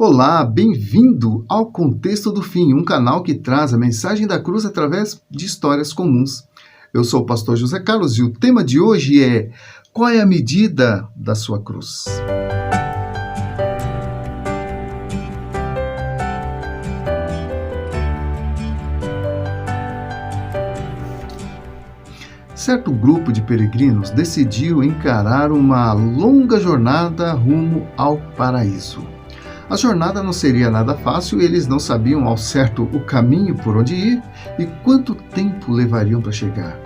Olá, bem-vindo ao Contexto do Fim, um canal que traz a mensagem da cruz através de histórias comuns. Eu sou o pastor José Carlos e o tema de hoje é: qual é a medida da sua cruz? Certo grupo de peregrinos decidiu encarar uma longa jornada rumo ao paraíso. A jornada não seria nada fácil, eles não sabiam ao certo o caminho por onde ir e quanto tempo levariam para chegar.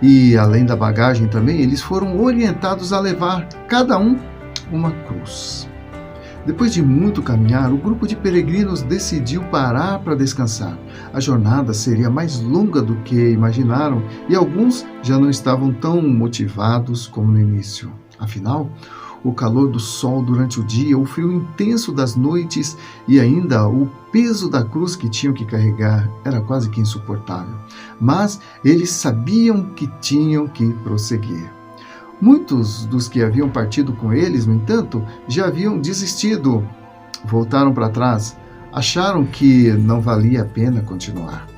E, além da bagagem também, eles foram orientados a levar, cada um, uma cruz. Depois de muito caminhar, o grupo de peregrinos decidiu parar para descansar. A jornada seria mais longa do que imaginaram e alguns já não estavam tão motivados como no início. Afinal, o calor do sol durante o dia, o frio intenso das noites e ainda o peso da cruz que tinham que carregar era quase que insuportável. Mas eles sabiam que tinham que prosseguir. Muitos dos que haviam partido com eles, no entanto, já haviam desistido. Voltaram para trás, acharam que não valia a pena continuar.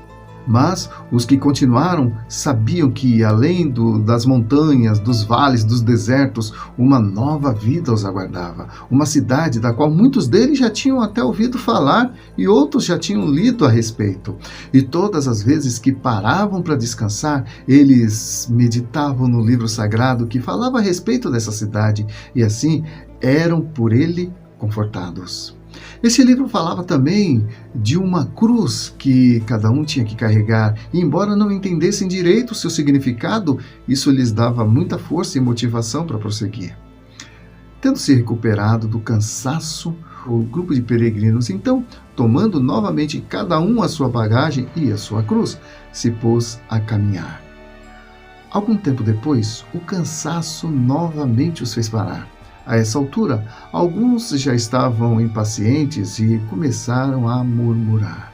Mas os que continuaram sabiam que, além das montanhas, dos vales, dos desertos, uma nova vida os aguardava. Uma cidade da qual muitos deles já tinham até ouvido falar e outros já tinham lido a respeito. E todas as vezes que paravam para descansar, eles meditavam no livro sagrado que falava a respeito dessa cidade e assim eram por ele confortados. Esse livro falava também de uma cruz que cada um tinha que carregar, e embora não entendessem direito o seu significado, isso lhes dava muita força e motivação para prosseguir. Tendo se recuperado do cansaço, o grupo de peregrinos, então, tomando novamente cada um a sua bagagem e a sua cruz, se pôs a caminhar. Algum tempo depois, o cansaço novamente os fez parar. A essa altura, alguns já estavam impacientes e começaram a murmurar.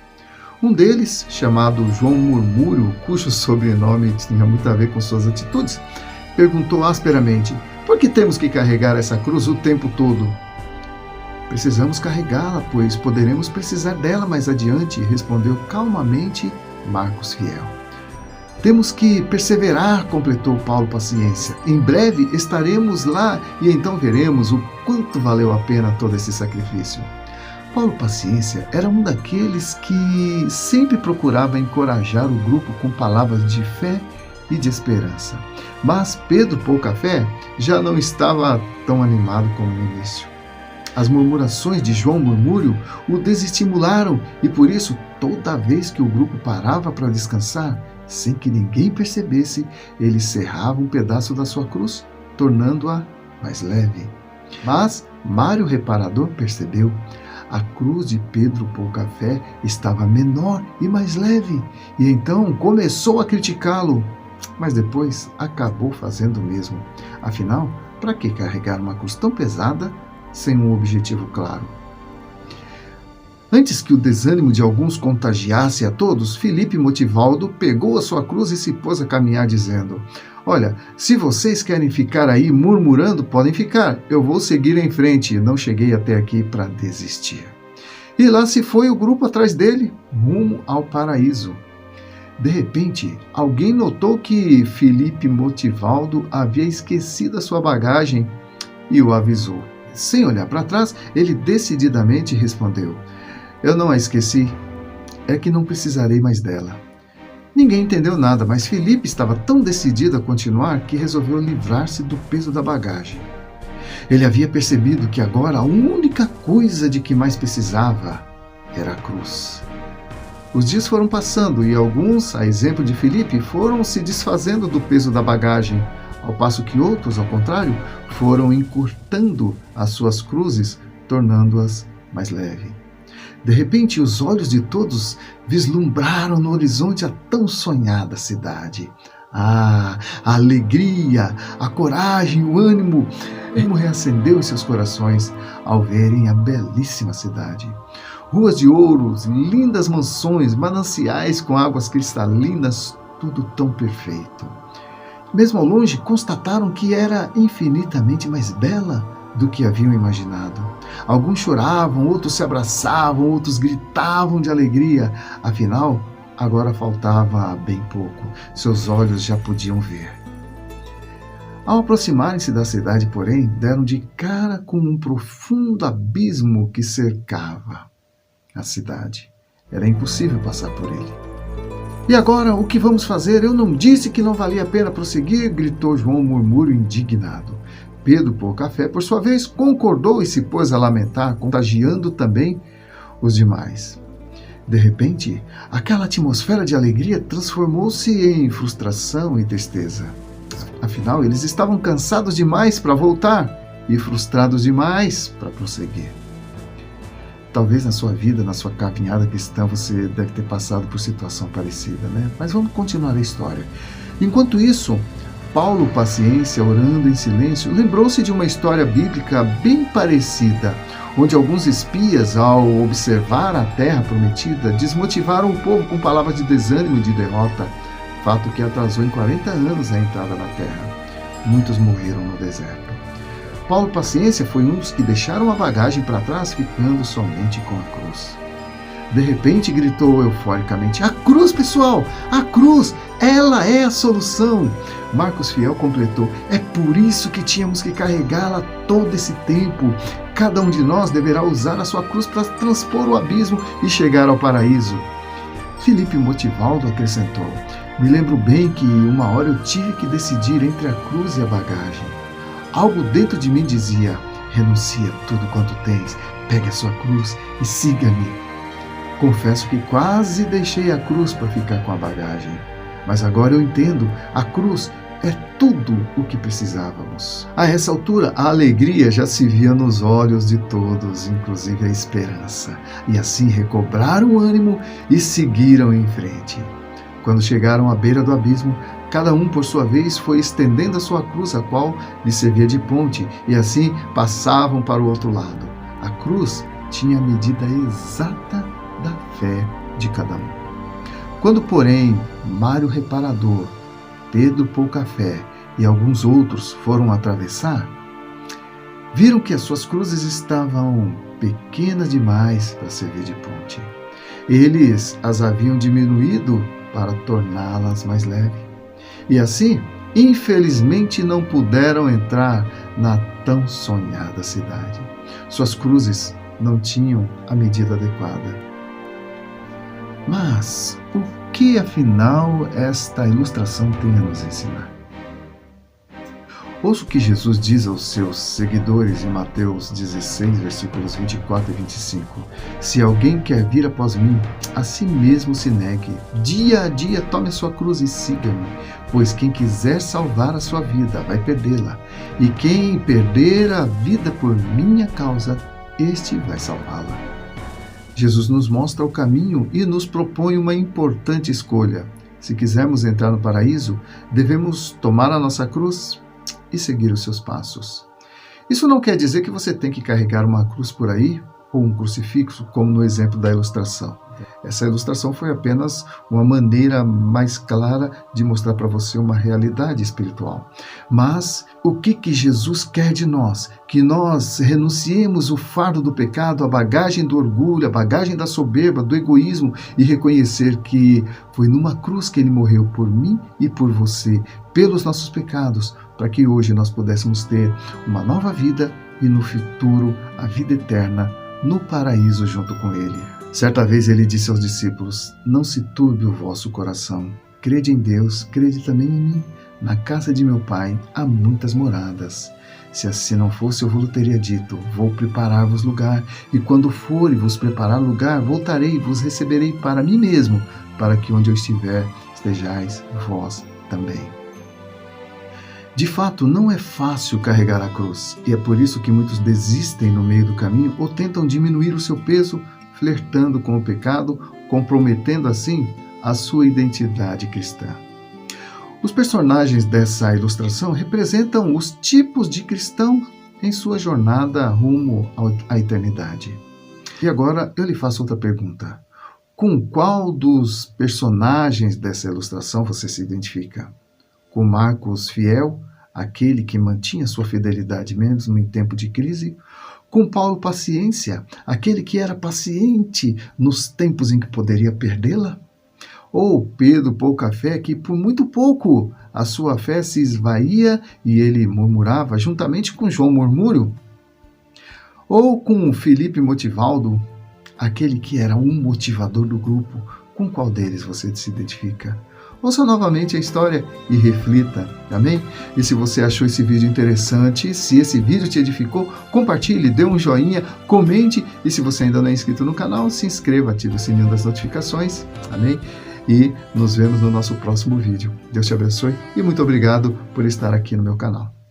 Um deles, chamado João Murmúrio, cujo sobrenome tinha muito a ver com suas atitudes, perguntou asperamente: por que temos que carregar essa cruz o tempo todo? Precisamos carregá-la, pois poderemos precisar dela mais adiante, respondeu calmamente Marcos Fiel. Temos que perseverar, completou Paulo Paciência. Em breve estaremos lá e então veremos o quanto valeu a pena todo esse sacrifício. Paulo Paciência era um daqueles que sempre procurava encorajar o grupo com palavras de fé e de esperança. Mas Pedro Pouca Fé já não estava tão animado como no início. As murmurações de João Murmúrio o desestimularam e por isso, toda vez que o grupo parava para descansar, sem que ninguém percebesse, ele cerrava um pedaço da sua cruz, tornando-a mais leve. Mas Mário Reparador percebeu. A cruz de Pedro Pouca Fé estava menor e mais leve, e então começou a criticá-lo. Mas depois acabou fazendo o mesmo. Afinal, para que carregar uma cruz tão pesada sem um objetivo claro? Antes que o desânimo de alguns contagiasse a todos, Filipe Motivaldo pegou a sua cruz e se pôs a caminhar dizendo: olha, se vocês querem ficar aí murmurando, podem ficar. Eu vou seguir em frente. Não cheguei até aqui para desistir. E lá se foi o grupo atrás dele, rumo ao paraíso. De repente, alguém notou que Filipe Motivaldo havia esquecido a sua bagagem e o avisou. Sem olhar para trás, ele decididamente respondeu: eu não a esqueci, é que não precisarei mais dela. Ninguém entendeu nada, mas Filipe estava tão decidido a continuar que resolveu livrar-se do peso da bagagem. Ele havia percebido que agora a única coisa de que mais precisava era a cruz. Os dias foram passando e alguns, a exemplo de Filipe, foram se desfazendo do peso da bagagem, ao passo que outros, ao contrário, foram encurtando as suas cruzes, tornando-as mais leves. De repente, os olhos de todos vislumbraram no horizonte a tão sonhada cidade. A alegria, a coragem, o ânimo reacendeu em seus corações ao verem a belíssima cidade. Ruas de ouro, lindas mansões, mananciais com águas cristalinas, tudo tão perfeito. Mesmo ao longe, constataram que era infinitamente mais bela do que haviam imaginado. Alguns choravam, outros se abraçavam, outros gritavam de alegria. Afinal, agora faltava bem pouco. Seus olhos já podiam ver. Ao aproximarem-se da cidade, porém, deram de cara com um profundo abismo que cercava a cidade. Era impossível passar por ele. E agora, o que vamos fazer? Eu não disse que não valia a pena prosseguir? Gritou João, murmúrio indignado. Pedro, por café, por sua vez, concordou e se pôs a lamentar, contagiando também os demais. De repente, aquela atmosfera de alegria transformou-se em frustração e tristeza. Afinal, eles estavam cansados demais para voltar e frustrados demais para prosseguir. Talvez na sua vida, na sua caminhada cristã, você deve ter passado por situação parecida, né? Mas vamos continuar a história. Enquanto isso, Paulo, paciência, orando em silêncio, lembrou-se de uma história bíblica bem parecida, onde alguns espias, ao observar a terra prometida, desmotivaram o povo com palavras de desânimo e de derrota, fato que atrasou em 40 anos a entrada na terra. Muitos morreram no deserto. Paulo, paciência, foi um dos que deixaram a bagagem para trás, ficando somente com a cruz. De repente, gritou euforicamente: a cruz, pessoal! A cruz! Ela é a solução! Marcos Fiel completou: é por isso que tínhamos que carregá-la todo esse tempo. Cada um de nós deverá usar a sua cruz para transpor o abismo e chegar ao paraíso. Filipe Motivaldo acrescentou: me lembro bem que uma hora eu tive que decidir entre a cruz e a bagagem. Algo dentro de mim dizia: renuncia tudo quanto tens, pegue a sua cruz e siga-me. Confesso que quase deixei a cruz para ficar com a bagagem. Mas agora eu entendo, a cruz é tudo o que precisávamos. A essa altura, a alegria já se via nos olhos de todos, inclusive a esperança. E assim recobraram o ânimo e seguiram em frente. Quando chegaram à beira do abismo, cada um, por sua vez, foi estendendo a sua cruz, a qual lhe servia de ponte, e assim passavam para o outro lado. A cruz tinha a medida exata da fé de cada um. Quando, porém, Mário Reparador, Pedro Poucafé e alguns outros foram atravessar, viram que as suas cruzes estavam pequenas demais para servir de ponte. Eles as haviam diminuído para torná-las mais leves. E assim, infelizmente, não puderam entrar na tão sonhada cidade. Suas cruzes não tinham a medida adequada. Mas o que, afinal, esta ilustração tem a nos ensinar? Ouça o que Jesus diz aos seus seguidores em Mateus 16, versículos 24 e 25. Se alguém quer vir após mim, a si mesmo se negue. Dia a dia tome a sua cruz e siga-me. Pois quem quiser salvar a sua vida, vai perdê-la. E quem perder a vida por minha causa, este vai salvá-la. Jesus nos mostra o caminho e nos propõe uma importante escolha. Se quisermos entrar no paraíso, devemos tomar a nossa cruz e seguir os seus passos. Isso não quer dizer que você tem que carregar uma cruz por aí ou um crucifixo, como no exemplo da ilustração. Essa ilustração foi apenas uma maneira mais clara de mostrar para você uma realidade espiritual. Mas o que Jesus quer de nós? Que nós renunciemos o fardo do pecado, a bagagem do orgulho, a bagagem da soberba, do egoísmo e reconhecer que foi numa cruz que Ele morreu por mim e por você, pelos nossos pecados, para que hoje nós pudéssemos ter uma nova vida e no futuro a vida eterna no paraíso junto com Ele. Certa vez Ele disse aos discípulos: não se turbe o vosso coração. Crede em Deus, crede também em mim. Na casa de meu Pai há muitas moradas. Se assim não fosse, eu vos teria dito: vou preparar-vos lugar, e quando for e vos preparar lugar, voltarei e vos receberei para mim mesmo, para que onde eu estiver, estejais vós também. De fato, não é fácil carregar a cruz, e é por isso que muitos desistem no meio do caminho ou tentam diminuir o seu peso, flertando com o pecado, comprometendo assim a sua identidade cristã. Os personagens dessa ilustração representam os tipos de cristão em sua jornada rumo à eternidade. E agora eu lhe faço outra pergunta. Com qual dos personagens dessa ilustração você se identifica? Com Marcos Fiel, aquele que mantinha sua fidelidade mesmo em tempo de crise? Com Paulo paciência, aquele que era paciente nos tempos em que poderia perdê-la? Ou Pedro pouca fé, que por muito pouco a sua fé se esvaía e ele murmurava juntamente com João Murmúrio? Ou com Felipe Motivaldo, aquele que era um motivador do grupo? Com qual deles você se identifica? Ouça novamente a história e reflita, amém? E se você achou esse vídeo interessante, se esse vídeo te edificou, compartilhe, dê um joinha, comente, e se você ainda não é inscrito no canal, se inscreva, ative o sininho das notificações, amém? E nos vemos no nosso próximo vídeo. Deus te abençoe e muito obrigado por estar aqui no meu canal.